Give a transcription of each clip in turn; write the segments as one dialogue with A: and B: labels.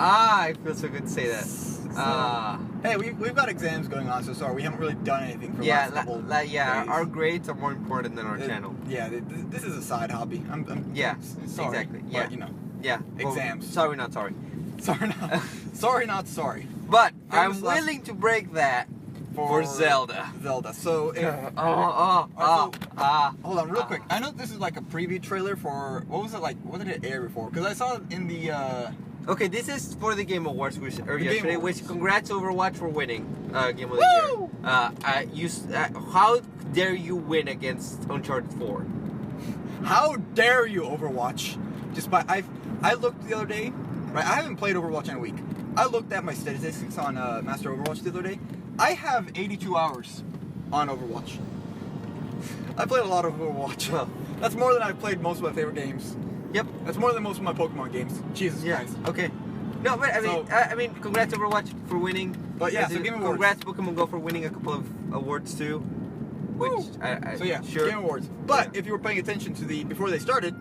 A: It feels so good to say that.
B: Hey, we've got exams going on, so sorry, we haven't really done anything for the last couple days.
A: Our grades are more important than our channel.
B: Yeah, this is a side hobby. I'm sorry,
A: exactly. Yeah,
B: but, you know.
A: Yeah.
B: Exams.
A: Well, sorry, not sorry.
B: Sorry, not sorry.
A: But I'm willing to break that for Zelda.
B: So, hold on, real quick. I know this is like a preview trailer for what was it like? What did it air before? Because I saw it in the.
A: Okay, this is for the Game Awards yesterday. Which congrats Overwatch for winning Game of the Year. How dare you win against Uncharted 4?
B: How dare you, Overwatch? I looked the other day. Right, I haven't played Overwatch in a week. I looked at my statistics on Master Overwatch the other day. I have 82 hours on Overwatch. I played a lot of Overwatch.
A: Well,
B: that's more than I've played most of my favorite games.
A: Yep.
B: That's more than most of my Pokemon games. Jesus Christ.
A: Okay. No, but I mean, congrats Overwatch for winning.
B: But yeah, so Game Awards.
A: Congrats Pokemon Go for winning a couple of awards too. Which sure.
B: Game Awards. But if you were paying attention to before they started,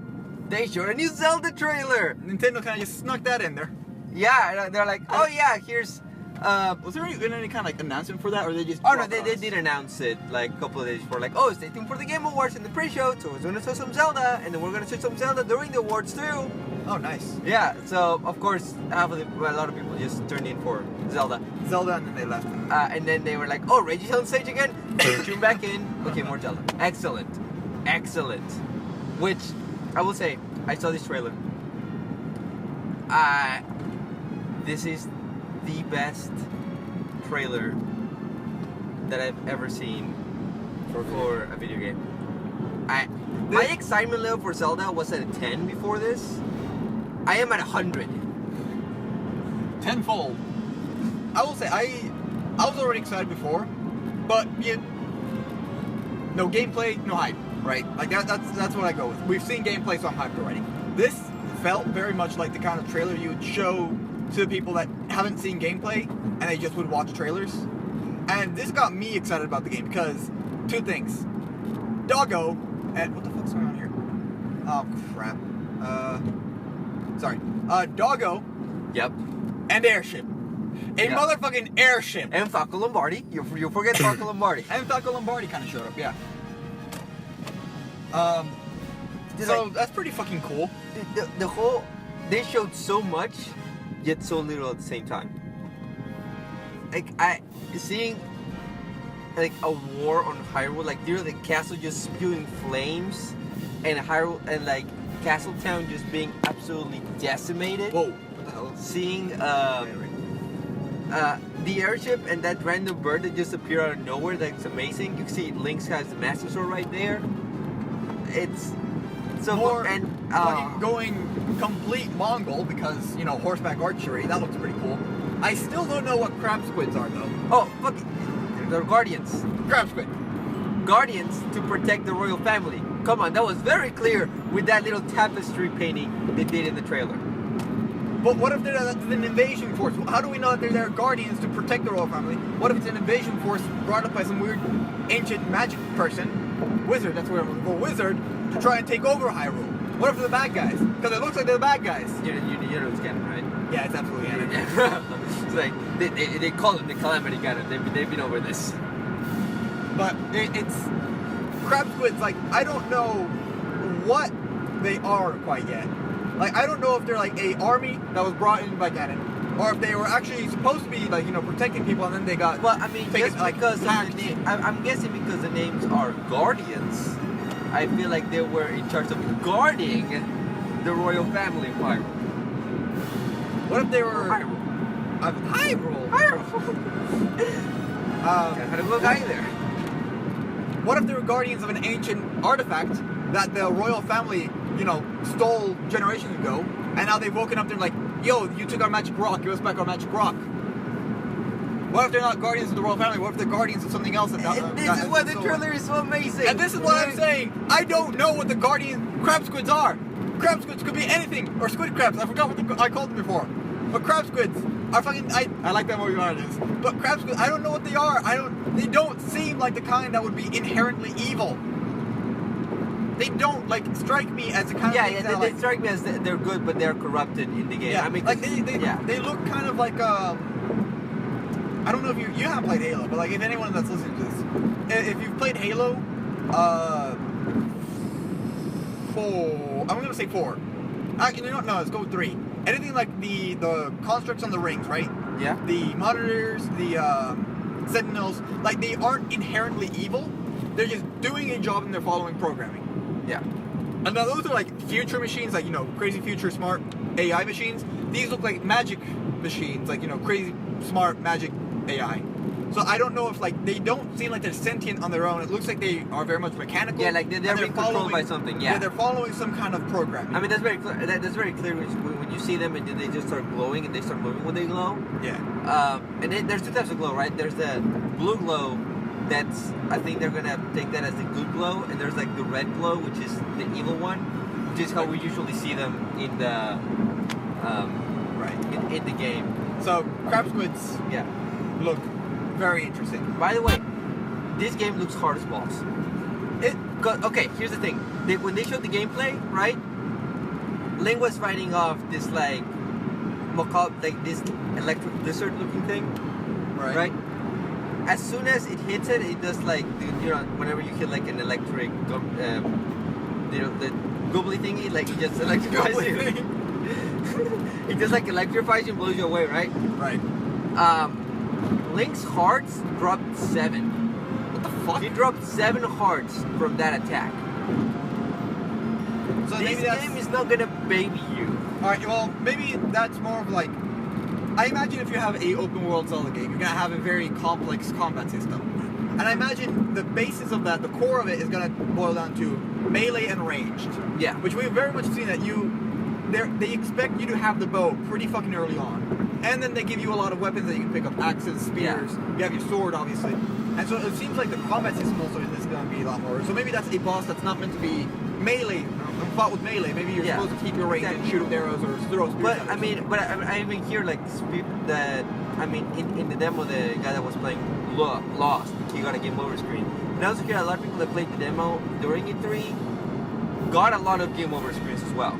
A: they showed a new Zelda trailer.
B: Nintendo kind of just snuck that in there.
A: Yeah, they're like, oh yeah, here's.
B: Was there any kind of like announcement for that, or they just?
A: Oh no, they did announce it like a couple of days before. Like, oh, stay tuned for the Game Awards in the pre-show. So we're gonna show some Zelda, and then we're gonna show some Zelda during the awards too.
B: Oh, nice.
A: Yeah. So of course, a lot of people just turned in for Zelda,
B: and then they left.
A: And then they were like, oh, Reggie's on stage again. Tune back in. Okay, more Zelda. Excellent. Which I will say, I saw this trailer. This is the best trailer that I've ever seen for a video game. My excitement level for Zelda was at a 10 before this. I am at 100.
B: Tenfold. I will say I was already excited before, but no gameplay, no hype, right? Like that's what I go with. We've seen gameplay, so I'm hyped already. This felt very much like the kind of trailer you would show to the people that haven't seen gameplay and they just would watch trailers. And this got me excited about the game because two things. Doggo and what the fuck's going on here? Oh crap. Sorry. Doggo.
A: Yep.
B: And airship. Motherfucking airship.
A: And Falco Lombardi. You forget Falco Lombardi.
B: And Falco Lombardi kind of showed up, yeah. So that's pretty fucking cool.
A: The whole, they showed so much, yet so little at the same time. Like seeing like a war on Hyrule, like the castle just spewing flames, and Hyrule and like Castletown just being absolutely decimated.
B: Whoa! What the hell?
A: Seeing the airship and that random bird that just appeared out of nowhere, that's amazing. You can see Lynx has the Master Sword right there. It's so
B: more
A: and
B: going complete Mongol because horseback archery. That looks pretty cool. I still don't know what crab squids are though.
A: Oh fuck it. They're guardians.
B: Crab squid.
A: Guardians to protect the royal family. Come on, that was very clear with that little tapestry painting they did in the trailer.
B: But what if they're an invasion force? How do we know that they're there guardians to protect the royal family? What if it's an invasion force brought up by some weird ancient magic person, wizard, that's what I'm looking for, wizard, to try and take over Hyrule? What if they're the bad guys? Because it looks like they're the bad guys.
A: You know it's canon, right?
B: Yeah, it's absolutely canon.
A: It's like, they call it the Calamity Ganon. They've been over this.
B: But it's... Crab squids, like, I don't know what they are quite yet. Like, I don't know if they're like a army that was brought in by Ganon, or if they were actually supposed to be like protecting people, and then they got.
A: Well, I mean, just because I'm guessing because the names are guardians, I feel like they were in charge of guarding the royal family of Hyrule.
B: What if they were
A: Hyrule? Had a little guy there.
B: What if they were guardians of an ancient artifact that the royal family, stole generations ago, and now they've woken up, they're like, yo, you took our magic rock, give us back our magic rock. What if they're not guardians of the royal family? What if they're guardians of something else?
A: This is why the trailer is so amazing.
B: And this is what I'm saying. I don't know what the crab squids are. Crab squids could be anything, or squid crabs. I forgot what I called them before. But crab squids are fucking. I like that more than it is. But crab squids, I don't know what they are. They don't seem like the kind that would be inherently evil. they don't like strike me as the kind
A: Yeah,
B: of things
A: yeah,
B: that,
A: they
B: like,
A: strike me as they're good, but they're corrupted in the game.
B: yeah,
A: I mean,
B: like
A: 'cause-
B: they look kind of like I don't know if you haven't played Halo, but like if anyone that's listening to this, if you've played Halo, 4, I'm gonna say 4. You know what? No, let's go with 3. Anything like the constructs on the rings, right?
A: Yeah.
B: The monitors, the sentinels, like they aren't inherently evil. They're just doing a job and they're following programming.
A: Yeah.
B: And now those are like future machines, like, you know, crazy future smart AI machines. These look like magic machines, like, you know, crazy smart magic AI. So I don't know if, like, they don't seem like they're sentient on their own. It looks like they are very much mechanical.
A: Yeah, like they're being controlled by something. Yeah.
B: They're following some kind of programming.
A: I mean, that's very clear. That's very clear when you see them and then they just start glowing and they start moving when they glow.
B: Yeah.
A: And there's 2 types of glow, right? There's the blue glow. That's, I think they're gonna take that as the good glow, and there's like the red glow, which is the evil one, which is how we usually see them in the
B: right
A: in the game.
B: So crab squids,
A: Yeah.
B: look very interesting.
A: By the way, this game looks hard as balls. Okay, here's the thing. When they showed the gameplay, right? Link was fighting off this like this electric lizard looking thing, right? As soon as it hits it, it does like, you know, whenever you hit like an electric, you know, the googly thingy, like it just electrifies you. It just like electrifies you and blows you away, right?
B: Right.
A: Link's hearts dropped 7.
B: What the fuck?
A: He dropped 7 hearts from that attack.
B: So
A: This
B: maybe that's
A: game is not gonna baby you.
B: Alright, well, maybe that's more of like, I imagine if you have a open world Zelda game, you're gonna have a very complex combat system. And I imagine the basis of that, the core of it, is gonna boil down to melee and ranged.
A: Yeah.
B: Which we've very much seen that they expect you to have the bow pretty fucking early on. And then they give you a lot of weapons that you can pick up, axes, spears, you have your sword, obviously. And so it seems like the combat system also in this is gonna be a lot more. So maybe that's a boss that's not meant to be melee, fought with melee. Maybe you're supposed to keep your range and shoot with arrows or throw spears.
A: But I even hear like that. I mean, in the demo, the guy that was playing lost. He got a game over screen. And I also hear a lot of people that played the demo during E3 got a lot of game over screens as well.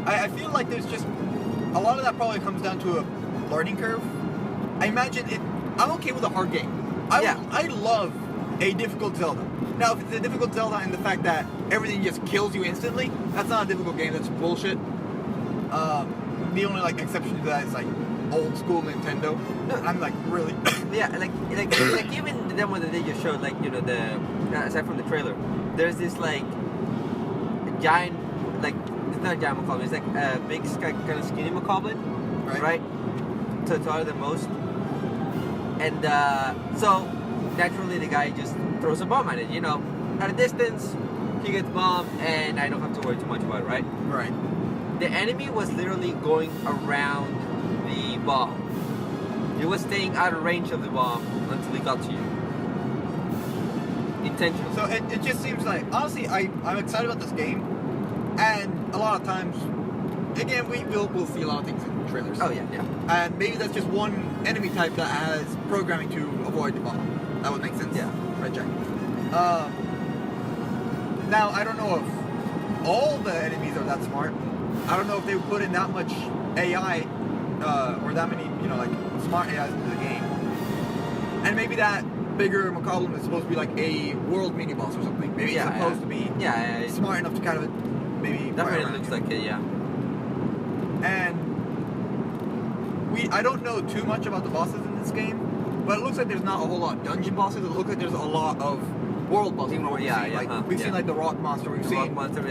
B: I feel like there's just a lot of that probably comes down to a learning curve. I imagine it. I'm okay with a hard game. I love a difficult Zelda. Now, if it's a difficult Zelda and the fact that everything just kills you instantly, that's not a difficult game. That's bullshit. The only like exception to that is like old school Nintendo.
A: No.
B: I'm like really.
A: Yeah, like even the demo that they just showed, like, you know, aside from the trailer, there's this like giant, like, it's not a giant Macaulay, it's like a big kind of skinny Macaulay, right? So taller than most. And so naturally the guy just throws a bomb at it, you know, at a distance, he gets bombed, and I don't have to worry too much about it, right?
B: Right.
A: The enemy was literally going around the bomb. He was staying out of range of the bomb until he got to you. Intentional.
B: So it just seems like, honestly, I'm excited about this game, and a lot of times, again, we'll see a lot of things in trailers.
A: Oh yeah.
B: And maybe that's just one enemy type that has programming to avoid the bomb. That would make sense.
A: Yeah.
B: Right, Jack. Now, I don't know if all the enemies are that smart. I don't know if they would put in that much AI or that many, you know, like smart AIs into the game. And maybe that bigger Macaulay is supposed to be like a world mini boss or something. Maybe it's supposed to be smart enough to kind of maybe.
A: Definitely looks like it, yeah.
B: And I don't know too much about the bosses in this game, but it looks like there's not a whole lot of dungeon bosses. It looks like there's a lot of world bosses. We've seen like the rock monster. We've seen
A: rock monster,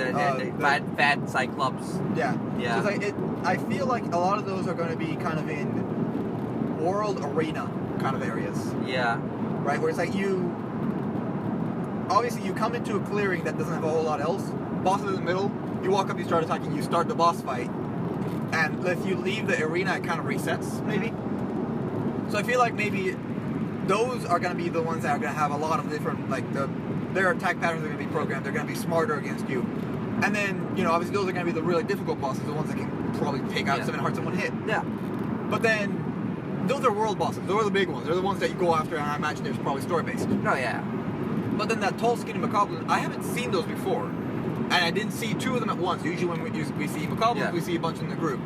A: fat Cyclops.
B: Yeah.
A: Yeah.
B: So it's like I feel like a lot of those are going to be kind of in world arena kind of areas.
A: Yeah.
B: Right, where it's like obviously you come into a clearing that doesn't have a whole lot else. Boss is in the middle. You walk up, you start attacking. You start the boss fight, and if you leave the arena, it kind of resets maybe. So I feel like maybe those are going to be the ones that are going to have a lot of different, like their attack patterns are going to be programmed. They're going to be smarter against you. And then, you know, obviously those are going to be the really difficult bosses, the ones that can probably take out 7 hearts in one hit.
A: Yeah.
B: But then, those are world bosses. Those are the big ones. They're the ones that you go after, and I imagine there's probably story-based.
A: Oh, yeah.
B: But then that tall, skinny Macaulay, I haven't seen those before. And I didn't see two of them at once. Usually when we see Macaulay, we see a bunch in the group.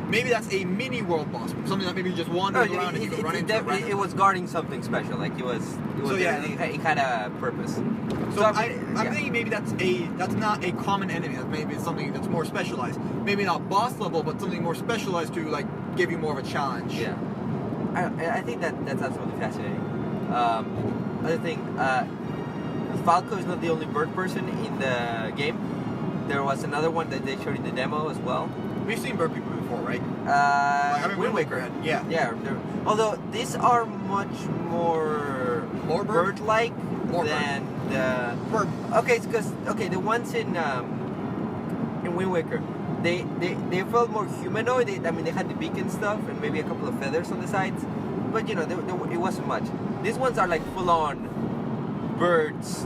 B: Maybe that's a mini world boss. Something that maybe just wanders around and you can run into it.
A: It was guarding something special. Like it had a purpose.
B: So I'm thinking maybe that's not a common enemy. Maybe it's something that's more specialized. Maybe not boss level, but something more specialized to like give you more of a challenge.
A: Yeah, I think that's absolutely fascinating. Other thing, Falco is not the only bird person in the game. There was another one that they showed in the demo as well.
B: We've seen bird people before, right?
A: Wind Waker. Yeah. Although these are much more bird-like than the bird. Okay, it's because the ones in Wind Waker, they felt more humanoid. They had the beak and stuff, and maybe a couple of feathers on the sides, but it wasn't much. These ones are like full-on birds.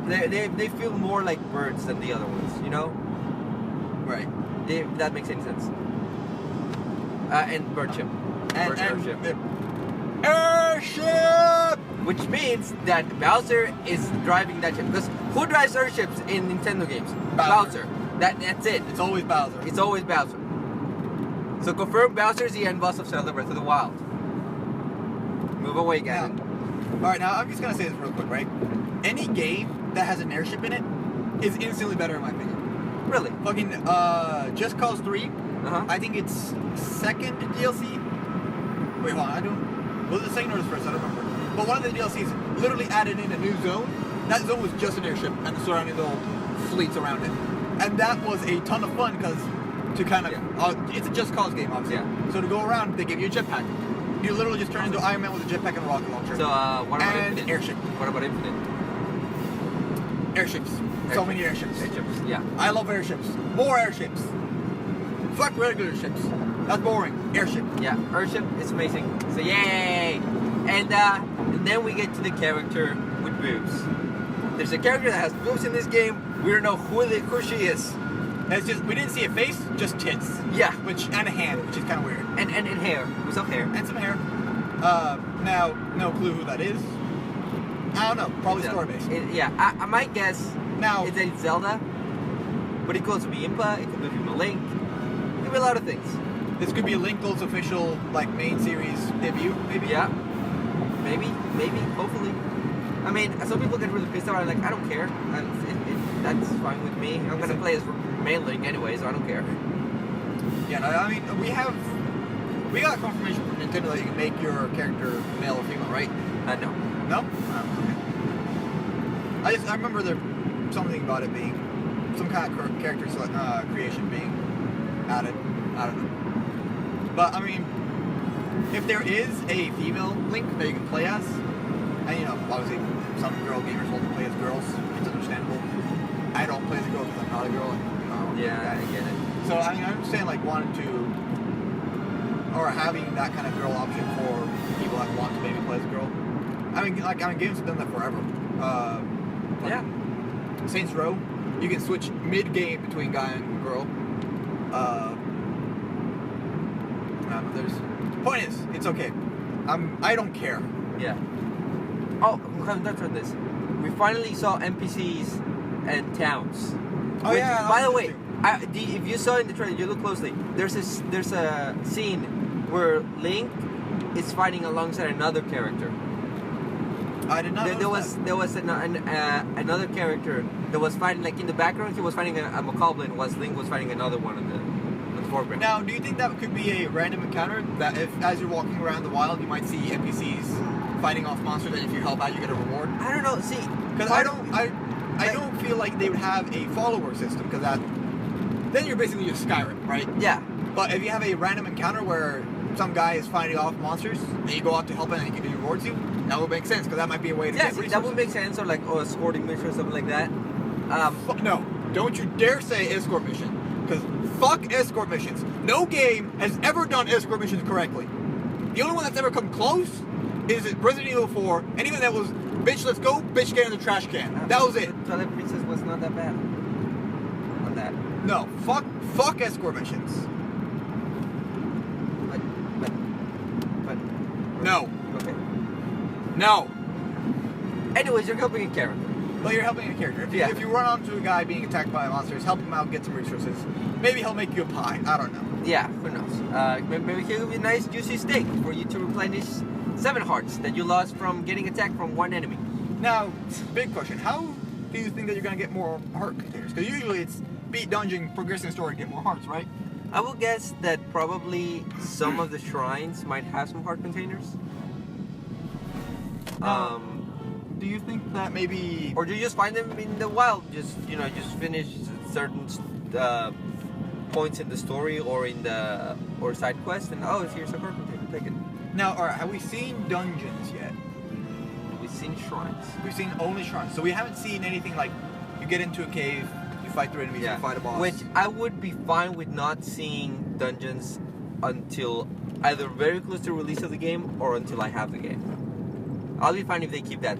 A: They feel more like birds than the other ones,
B: Right.
A: If that makes any sense. And birdship. Airship.
B: Airship!
A: Which means that Bowser is driving that ship. Because who drives airships in Nintendo games? Bowser. That's it.
B: It's always Bowser.
A: It's always Bowser. So confirm Bowser is the end boss of Zelda Breath of the Wild. Move away, Gavin.
B: Alright, now I'm just going to say this real quick, right? Any game that has an airship in it is instantly better in my opinion.
A: Really?
B: Fucking, Just Cause 3, I think it's second DLC. Wait, hold on, was it the second or the first? I don't remember. But one of the DLCs literally added in a new zone. That zone was just an airship and the surrounding little fleets around it. And that was a ton of fun because to kind of, it's a Just Cause game, obviously.
A: Yeah.
B: So to go around, they give you a jetpack. You literally just turn into Iron Man with a jetpack and a rocket launcher.
A: So, what about Infinite?
B: Airship.
A: What about Infinite?
B: Airships. So many airships.
A: Airships, yeah.
B: I love airships. More airships. Fuck regular ships. That's boring. Airship.
A: Yeah, airship is amazing. So yay! And then we get to the character with boobs. There's a character that has boobs in this game. We don't know who she is.
B: It's just we didn't see a face, just tits.
A: Yeah.
B: And a hand, which is kind of weird.
A: And hair. Some hair.
B: And some hair. Now no clue who that is. I don't know. Probably story based.
A: I might guess.
B: Now,
A: is that it's Zelda, but it could also be Impa, it could be from a Link, it could be a lot of things.
B: This could be a Link Gold's official main series debut, maybe?
A: Yeah, maybe, hopefully. I mean, some people get really pissed off, like, I don't care, that's fine with me. I'm gonna play as main Link anyway, so I don't care.
B: Yeah, I mean, we got confirmation from Nintendo that you can make your character male or female, right?
A: No.
B: No? Oh, okay. I remember there something about it being some kind of character creation being added. I don't know. But I mean, if there is a female Link that you can play as, and obviously some girl gamers want to play as girls, it's understandable. I don't play as a girl because I'm not a girl. And,
A: I get it.
B: So I mean, I understand wanting to, or having that kind of girl option for people that want to maybe play as a girl. I mean, games have done that forever. Saints Row, you can switch mid-game between guy and girl. Point is, it's okay. I don't care.
A: Yeah. Oh, let's try this. We finally saw NPCs and towns.
B: Oh yeah.
A: By the way, if you saw in the trailer, you look closely. There's a scene where Link is fighting alongside another character.
B: I did not know
A: there was another character that was fighting, like in the background. He was fighting a Macaulay, whilst Link was fighting another one on the foreground.
B: Now, do you think that could be a random encounter? That if, as you're walking around the wild, you might see NPCs fighting off monsters, and if you help out, you get a reward?
A: I don't know. See,
B: because I don't feel like they would have a follower system, because then you're basically just Skyrim, right?
A: Yeah.
B: But if you have a random encounter where some guy is fighting off monsters, and you go out to help him, and he rewards you, that would make sense, because that might be a way to get resources.
A: That would make sense, or like escorting mission or something like that.
B: No, don't you dare say escort mission, because fuck escort missions. No game has ever done escort missions correctly. The only one that's ever come close is Resident Evil 4, and even that was, bitch, let's go, bitch, get in the trash can. That was it.
A: Twilight Princess was not that bad on that.
B: No, fuck escort missions. But no.
A: Okay.
B: No.
A: Anyways, you're helping a character.
B: Well, you're helping a character. If you run onto a guy being attacked by monsters, help him out, get some resources. Maybe he'll make you a pie. I don't know.
A: Yeah, who knows? Maybe he'll be a nice juicy steak for you to replenish 7 hearts that you lost from getting attacked from one enemy.
B: Now, big question. How do you think that you're going to get more heart containers? Because usually it's beat dungeon, progressing story, get more hearts, right?
A: I will guess that probably some of the shrines might have some heart containers.
B: Do you think that maybe...
A: Or do you just find them in the wild? Just finish certain points in the story or side quest, and here's a heart container, take it.
B: Now, alright, have we seen dungeons yet?
A: We've seen shrines.
B: We've seen only shrines. So we haven't seen anything like you get into a cave, you fight through enemies, you fight a boss.
A: Which I would be fine with not seeing dungeons until either very close to release of the game or until I have the game. I'll be fine if they keep that.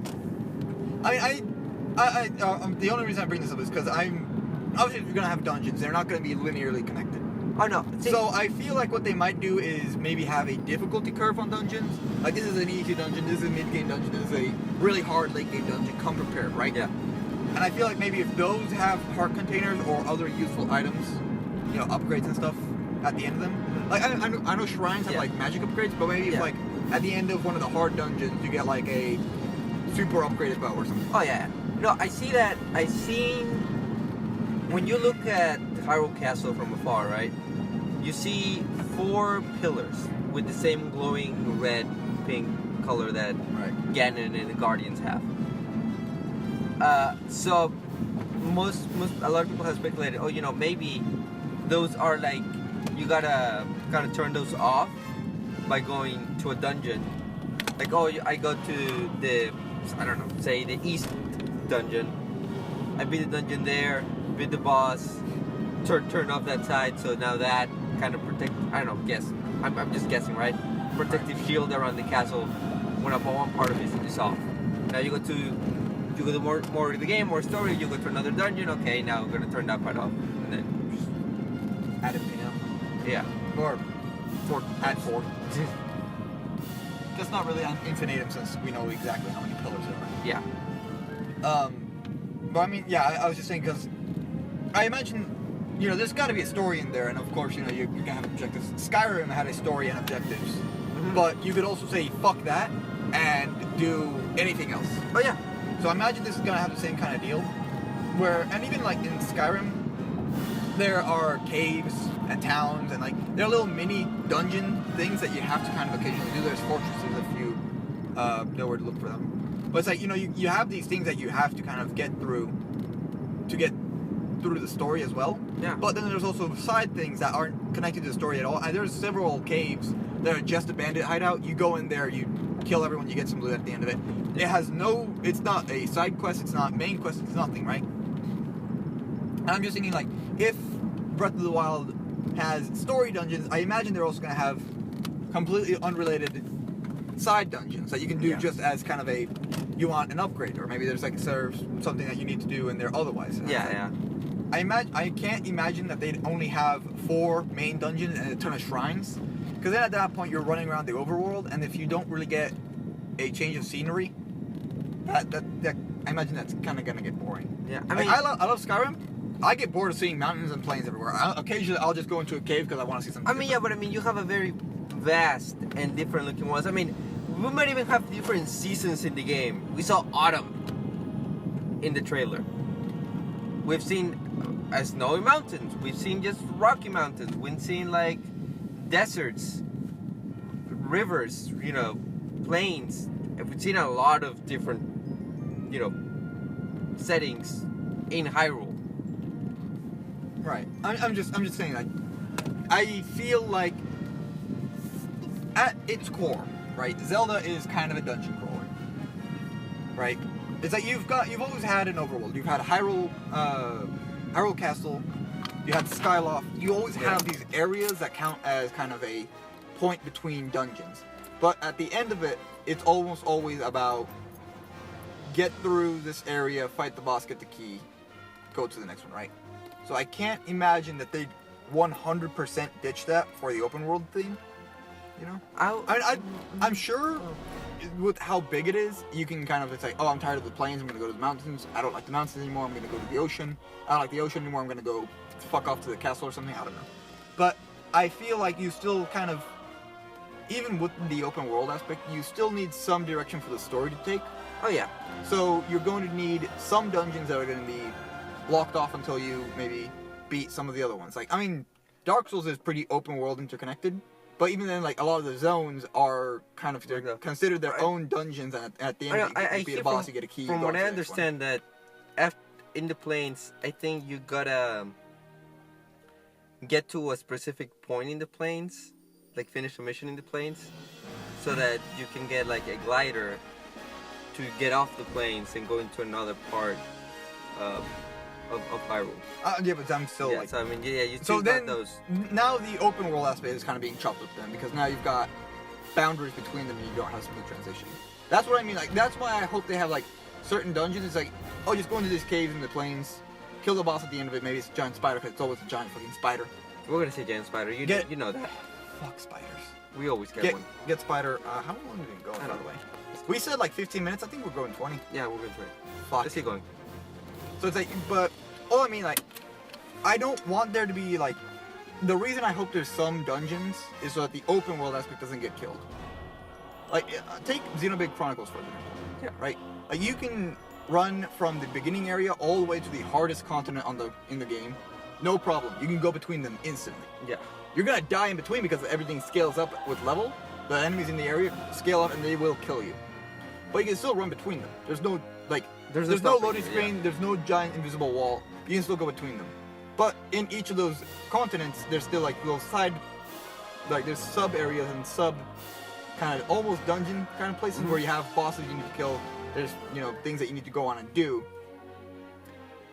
B: The only reason I bring this up is because obviously if you're gonna have dungeons, they're not gonna be linearly connected.
A: Oh no.
B: So I feel like what they might do is maybe have a difficulty curve on dungeons. Like this is an easy dungeon, this is a mid-game dungeon, this is a really hard late-game dungeon. Come prepared, right?
A: Yeah.
B: And I feel like maybe if those have heart containers or other useful items, upgrades and stuff at the end of them. Like I know shrines have like magic upgrades, but maybe if like at the end of one of the hard dungeons you get like a super upgraded bow or something.
A: Oh yeah. No, I see that. I seen when you look at Hyrule Castle from afar, right? You see 4 pillars with the same glowing red, pink color that Ganon and the Guardians have. So a lot of people have speculated, maybe those are like, you gotta kind of turn those off by going to a dungeon. Like, I go to the, say the east dungeon. I beat the dungeon there, beat the boss, turn off that side, so now that kind of protect, guess. I'm just guessing, right? Protective shield around the castle when up on one part of it is off. Now you go to more of the game, more story, you go to another dungeon, okay, now we're gonna turn that part off. And then just
B: add everything else.
A: Yeah.
B: Or add 4. Just not really on infinitum since we know exactly how many pillars there are.
A: Yeah.
B: But I mean, I was just saying because I imagine, there's got to be a story in there, and of course, you're gonna have objectives. Skyrim had a story and objectives, but you could also say fuck that and do anything else.
A: Oh yeah.
B: So I imagine this is gonna have the same kind of deal, and even like in Skyrim, there are caves and towns and like there are little mini dungeon things that you have to kind of occasionally do. There's fortresses if you know where to look for them. But it's like, you have these things that you have to kind of get through to get through the story as well.
A: Yeah.
B: But then there's also side things that aren't connected to the story at all. And there's several caves that are just a bandit hideout. You go in there, you kill everyone, you get some loot at the end of it. It's not a side quest, it's not main quest, it's nothing, right? And I'm just thinking, like, if Breath of the Wild has story dungeons, I imagine they're also going to have completely unrelated side dungeons that you can do just as kind of you want an upgrade, or maybe there's like something that you need to do in there otherwise.
A: Yeah.
B: I can't imagine that they'd only have 4 main dungeons and a ton of shrines, because then at that point you're running around the overworld, and if you don't really get a change of scenery, that I imagine that's kind of gonna get boring.
A: Yeah,
B: I love Skyrim. I get bored of seeing mountains and plains everywhere. Occasionally I'll just go into a cave because I want to see something.
A: You have a very vast and different looking ones. We might even have different seasons in the game. We saw autumn in the trailer. We've seen snowy mountains. We've seen just rocky mountains. We've seen like deserts, rivers, plains. We've seen a lot of different, settings in Hyrule.
B: Right. I'm just saying, like, I feel like at its core, right, Zelda is kind of a dungeon crawler, right? It's like you've always had an overworld. You've had Hyrule Castle, you had Skyloft. You always have these areas that count as kind of a point between dungeons. But at the end of it, it's almost always about get through this area, fight the boss, get the key, go to the next one, right? So I can't imagine that they'd 100% ditch that for the open world thing. I'm sure with how big it is, you can kind of, it's like, oh, I'm tired of the plains, I'm going to go to the mountains. I don't like the mountains anymore, I'm going to go to the ocean. I don't like the ocean anymore, I'm going to go fuck off to the castle or something, I don't know. But I feel like you still kind of, even with the open world aspect, you still need some direction for the story to take.
A: Oh yeah.
B: So you're going to need some dungeons that are going to be locked off until you maybe beat some of the other ones. Like, I mean, Dark Souls is pretty open world interconnected, but even then, like, a lot of the zones are kind of considered their own dungeons, and at the end, you beat a boss, you get a key.
A: From what I understand, that in the plains, I think you gotta get to a specific point in the plains, like finish a mission in the plains, so that you can get like a glider to get off the plains and go into another part of Hyrule.
B: Yeah, but I'm still like.
A: So I mean, yeah, you
B: so
A: still
B: then,
A: got those.
B: Now the open world aspect is kind of being chopped up then, because now you've got boundaries between them and you don't have smooth transition. That's what I mean. Like, that's why I hope they have like certain dungeons. It's like, oh, just go into these caves in the plains, kill the boss at the end of it. Maybe it's a giant spider, because it's always a giant fucking spider.
A: We're gonna say giant spider. You know that.
B: Fuck spiders.
A: We always get one.
B: Get spider. How long did it go? By the way, we said like 15 minutes. I think we're going 20.
A: Yeah, we're going 20.
B: Fuck.
A: Let's keep going.
B: So it's like, but all I mean, like, I don't want there to be like. The reason I hope there's some dungeons is so that the open world aspect doesn't get killed. Like, take Xenoblade Chronicles for example.
A: Yeah.
B: Right. Like, you can run from the beginning area all the way to the hardest continent in the game. No problem. You can go between them instantly.
A: Yeah.
B: You're gonna die in between because everything scales up with level. The enemies in the area scale up and they will kill you. But you can still run between them. There's no like there's no loading screen, there's no giant invisible wall. You can still go between them. But in each of those continents there's still like little side, like there's sub areas and sub kind of almost dungeon kind of places where you have bosses you need to kill. There's, you know, things that you need to go on and do.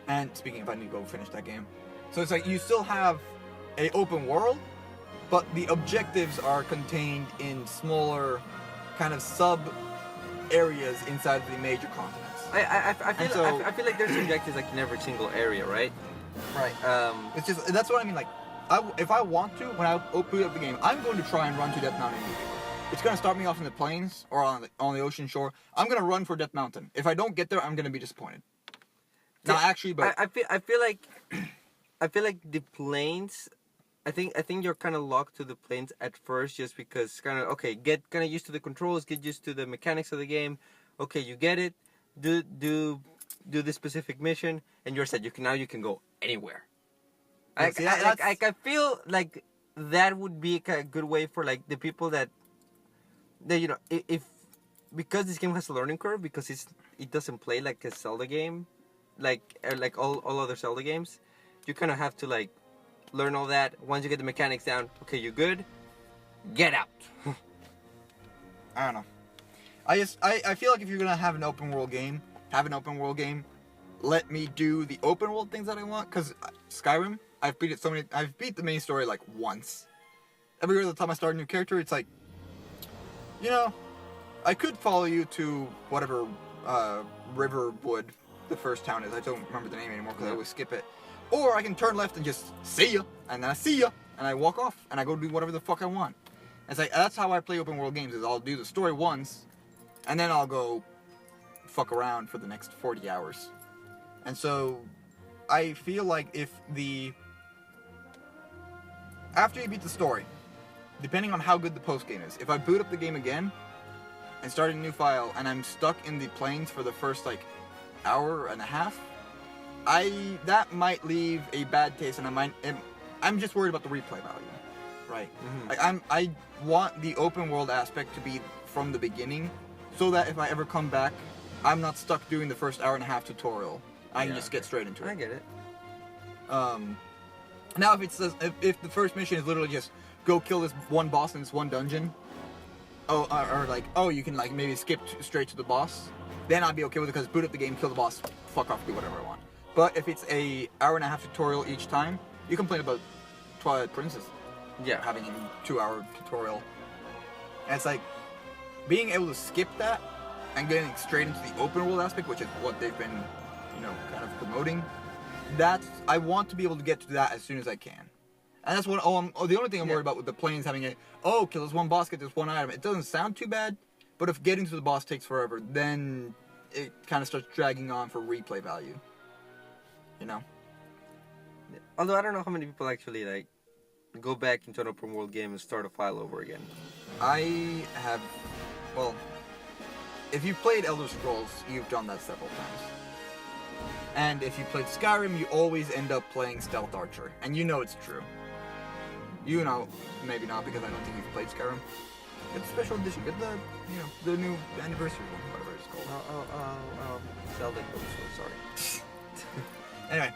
B: And speaking of, I need to go finish that game. So it's like you still have a open world, but the objectives are contained in smaller kind of sub areas inside of the major continents.
A: I feel like there's objectives like in every single area, right?
B: Right. It's just, that's what I mean. Like, if I want to, when I boot up the game, I'm going to try and run to Death Mountain immediately. It's going to start me off in the plains or on the ocean shore. I'm going to run for Death Mountain. If I don't get there, I'm going to be disappointed. No, actually, but
A: I feel like the plains. I think you're kind of locked to the plains at first, just because kind of get kind of used to the controls, get used to the mechanics of the game. Okay, you get it. Do this specific mission, and you're set. You can go anywhere. I feel like that would be a good way for like the people that you know, if because this game has a learning curve, because it doesn't play like a Zelda game, like all other Zelda games. You kind of have to like learn all that. Once you get the mechanics down, okay, you're good. Get out.
B: I don't know. I feel like if you're gonna have an open world game, let me do the open world things that I want. Cause Skyrim, I've beat the main story like once. Every other time I start a new character, it's like, you know, I could follow you to whatever Riverwood the first town is. I don't remember the name anymore because I always skip it. Or I can turn left and just see ya, and then I see ya, and I walk off, and I go do whatever the fuck I want. It's like, that's how I play open world games, is I'll do the story once, and then I'll go fuck around for the next 40 hours. And so, I feel like after you beat the story, depending on how good the post game is, if I boot up the game again, and start a new file, and I'm stuck in the plains for the first, like, hour and a half, that might leave a bad taste, and I'm just worried about the replay value, right? Mm-hmm. I want the open world aspect to be from the beginning, so that if I ever come back, I'm not stuck doing the first hour and a half tutorial. I can just get straight into it.
A: I get it.
B: Now if the first mission is literally just go kill this one boss in this one dungeon, or you can like maybe skip straight to the boss, then I'd be okay with it, because boot up the game, kill the boss, fuck off, do whatever I want. But if it's a hour and a half tutorial each time, you complain about Twilight Princess having a 2-hour tutorial. And it's like, being able to skip that and getting straight into the open world aspect, which is what they've been, you know, kind of promoting, I want to be able to get to that as soon as I can. And that's what, the only thing I'm worried about with the planes having kill this one boss, get this one item. It doesn't sound too bad, But if getting to the boss takes forever, then it kind of starts dragging on for replay value. You know?
A: Although I don't know how many people actually like go back into an open world game and start a file over again.
B: I have, well, if you've played Elder Scrolls, you've done that several times. And if you played Skyrim, you always end up playing Stealth Archer. And you know it's true. You know, maybe not, because I don't think you've played Skyrim. Get the special edition, get the, you know, the new anniversary one, whatever it's called.
A: Zelda console, sorry.
B: Anyway,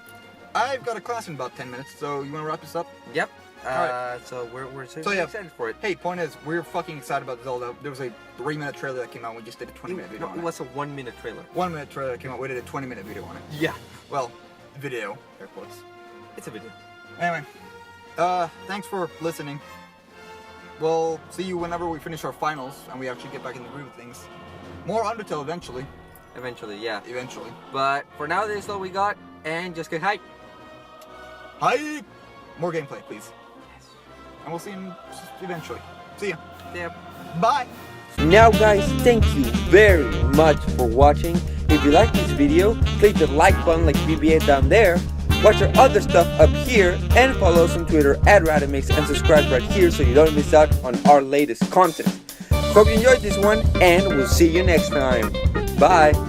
B: I've got a class in about 10 minutes, so you want to wrap this up?
A: Yep.
B: Alright.
A: So we're so
B: yeah.
A: excited for it.
B: Hey, point is, we're fucking excited about Zelda. There was a 3-minute trailer that came out, we just did a 20-minute video
A: No,
B: on
A: it
B: it.
A: was a 1-minute trailer.
B: 1-minute trailer that came out, we did a 20-minute video on it.
A: Yeah.
B: Well, video, air quotes.
A: It's a video.
B: Anyway, thanks for listening. We'll see you whenever we finish our finals and we actually get back in the groove of things. More Undertale eventually.
A: Eventually, yeah.
B: Eventually.
A: But for now, this is all we got, and just get hype.
B: Hi! More gameplay, please.
A: Yes.
B: And we'll see you eventually. See ya.
A: Yeah.
B: Bye!
A: Now guys, thank you very much for watching. If you like this video, click the like button like BBA down there. Watch our other stuff up here and follow us on Twitter @Radamix and subscribe right here so you don't miss out on our latest content. Hope you enjoyed this one and we'll see you next time. Bye!